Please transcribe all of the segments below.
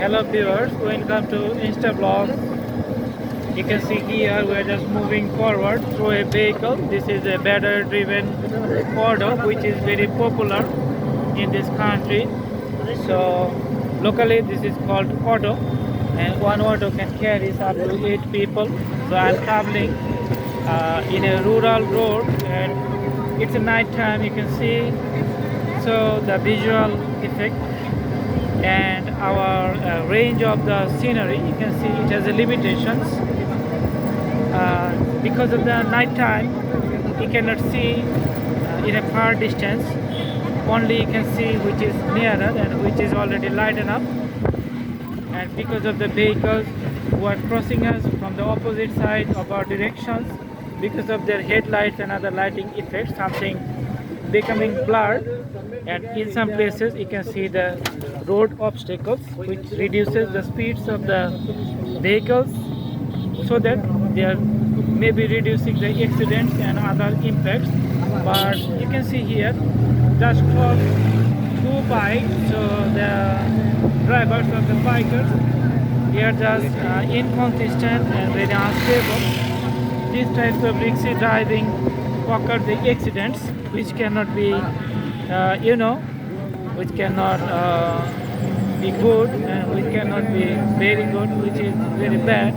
Hello viewers, welcome to Insta vlog. You can see here we are just moving forward through a vehicle. This is a battery driven auto which is very popular in this country. So locally this is called auto, and one auto can carry up to 8 people. So I'm traveling in a rural road, and it's a night time. You can see so the visual effect and our range of the scenery. You can see it has a limitations because of the night time. You cannot see in a far distance. Only you can see which is nearer and which is already lightened up. And because of the vehicles who are crossing us from the opposite side of our directions, because of their headlights and other lighting effects, something becoming blurred, and in some places you can see the road obstacles which reduces the speeds of the vehicles, so that they are maybe reducing the accidents and other impacts. But you can see here just cross two bikes, so the drivers of the bikers, they are just inconsistent and very unstable. These types of risky driving occur the accidents which cannot be which cannot be good, and which cannot be very good, which is very bad.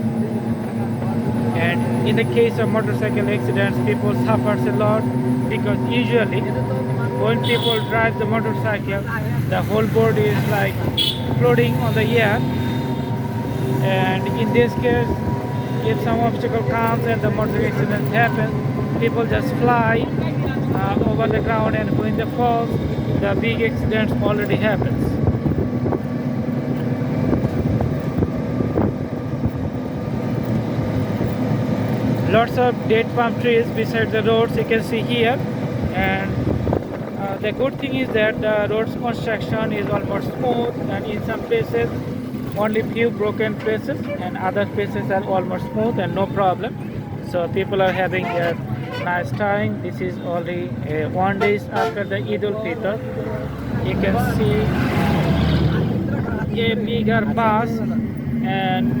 And in the case of motorcycle accidents, people suffers a lot, because usually when people drive the motorcycle, the whole body is like floating on the air. And in this case, if some obstacle comes and the motor accident happens, people just fly over the ground, and when they fall, the big accident already happens. Lots of dead palm trees beside the roads, you can see here. And the good thing is that the road's construction is almost smooth, and in some places only few broken places, and other places are almost smooth and no problem. So people are having a nice time. This is only 1 day after the Eid al-Fitr. You can see a bigger bus, and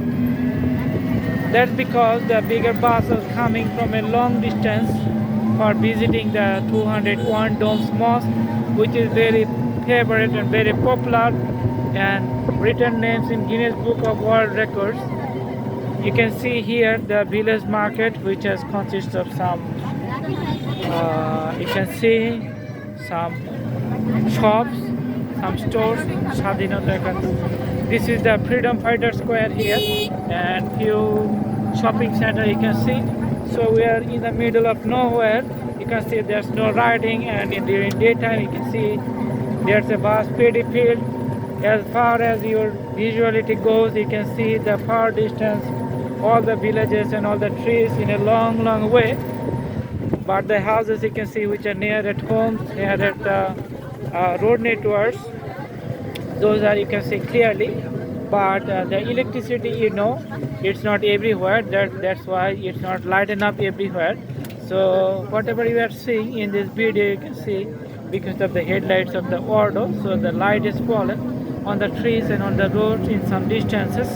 that's because the bigger bus is coming from a long distance for visiting the 201 Domes Mosque, which is very favorite and very popular, and written names in Guinness Book of World Records. You can see here the village market, which has consists of some you can see some shops, some stores. This is the Freedom Fighter Square here, and few shopping center you can see. So we are in the middle of nowhere. You can see there's no riding, and during daytime you can see there's a vast paddy field. As far as your visuality goes, you can see the far distance, all the villages and all the trees in a long way. But the houses you can see which are near at homes, near at the road networks, those are you can see clearly. But the electricity, it's not everywhere. That's why it's not lighted up everywhere. So whatever you are seeing in this video, you can see because of the headlights of the auto, so the light is fallen on the trees and on the roads in some distances.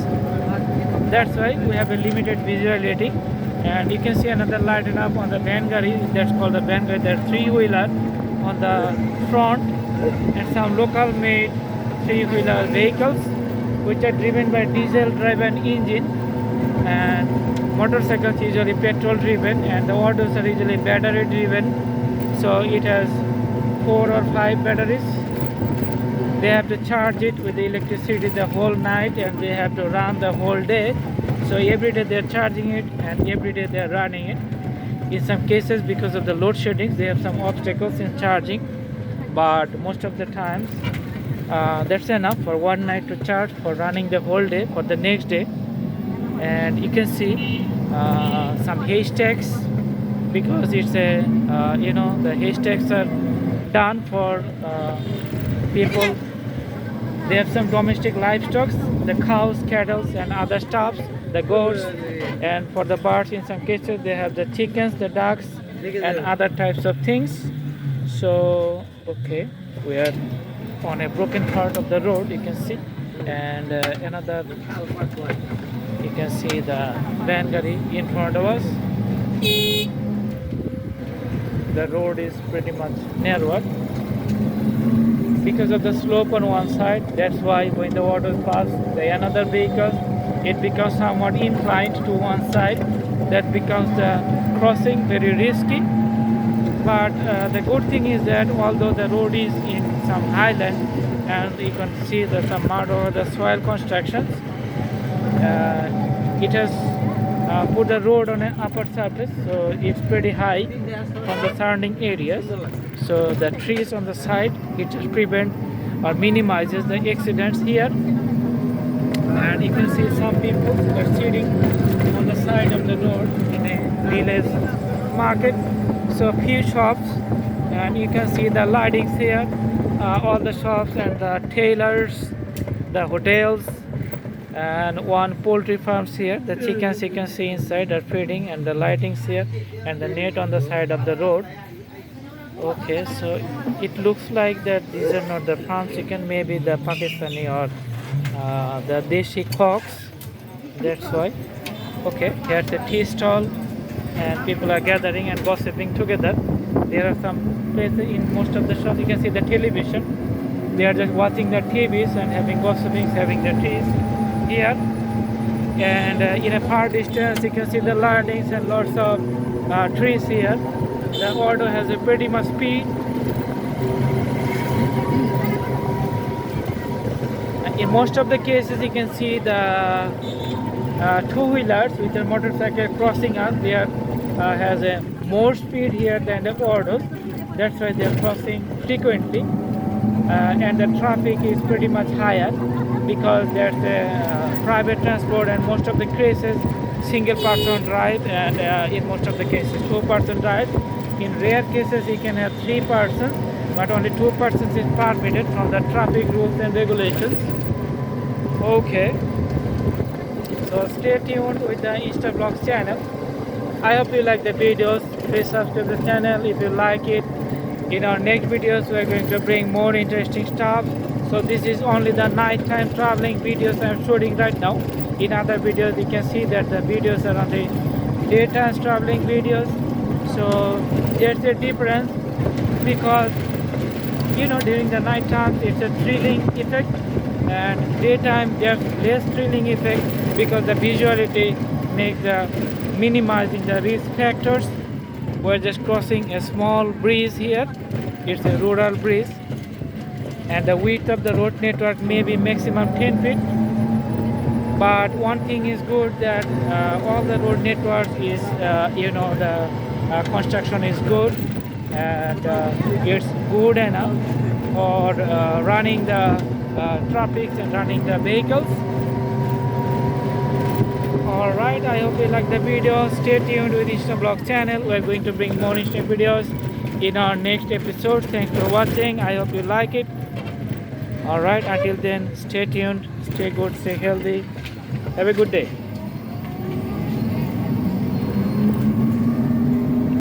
That's why we have a limited visuality. And you can see another lighting up on the Vanguard, that's called the Vanguard. There's three-wheeler on the front, and some local made three-wheeler vehicles which are driven by diesel driven engine, and motorcycles usually petrol driven, and the autos are usually battery driven. So it has 4 or 5 batteries. They have to charge it with the electricity the whole night, and they have to run the whole day. So every day they're charging it, and every day they're running it. In some cases, because of the load shedding, they have some obstacles in charging, but most of the times that's enough for one night to charge for running the whole day for the next day. And you can see some haystacks, because it's a the haystacks are done for people. They have some domestic livestock, the cows, cattle and other stuffs, the goats, and for the birds in some cases they have the chickens, the ducks and other types of things. So okay, we are on a broken part of the road, you can see. and another, you can see the van gari in front of us. The road is pretty much narrow because of the slope on one side. That's why when the water pass the another vehicle, it becomes somewhat inclined to one side. That becomes the crossing very risky. But the good thing is that although the road is in some highland and you can see the some mud over the soil constructions, it has put the road on an upper surface, so it's pretty high from the surrounding areas. So the trees on the side, it just prevent or minimizes the accidents here. And you can see some people are sitting on the side of the road in a village market. So few shops, and you can see the lightings here, all the shops and the tailors, the hotels, and one poultry farms here. The chickens you can see inside are feeding, and the lightings here, and the net on the side of the road. Okay, so it looks like that these are not the farm chicken, maybe the Pakistani or the Deshi cocks. That's why. Okay, here's a tea stall, and people are gathering and gossiping together. There are some places in most of the shops you can see the television. They are just watching the TVs and having gossiping, having their teas here. And in a far distance you can see the landings and lots of trees here. The auto has a pretty much speed. In most of the cases you can see the two-wheelers with a motorcycle crossing us. They are, has a more speed here than the autos. That's why they are crossing frequently. And the traffic is pretty much higher because there's a private transport, and most of the cases single person drive, and in most of the cases two-person drive. In rare cases you can have three persons, but only two persons is permitted from the traffic rules and regulations. Okay, so stay tuned with the Insta Vlogs channel. I hope you like the videos. Please subscribe to the channel if you like it. In our next videos we are going to bring more interesting stuff. So this is only the nighttime traveling videos I am shooting right now. In other videos you can see that the videos are only daytime traveling videos. So there's a difference because during the night time it's a thrilling effect, and daytime there's less thrilling effect because the visuality makes the minimizing the risk factors. We're just crossing a small bridge here. It's a rural bridge, and the width of the road network may be maximum 10 feet. But one thing is good that all the road networks is the construction is good, and it's good enough for running the traffic and running the vehicles. Alright, I hope you like the video. Stay tuned with Insta Vlog channel. We're going to bring more interesting videos in our next episode. Thanks for watching. I hope you like it. Alright, until then, stay tuned, stay good, stay healthy. Have a good day.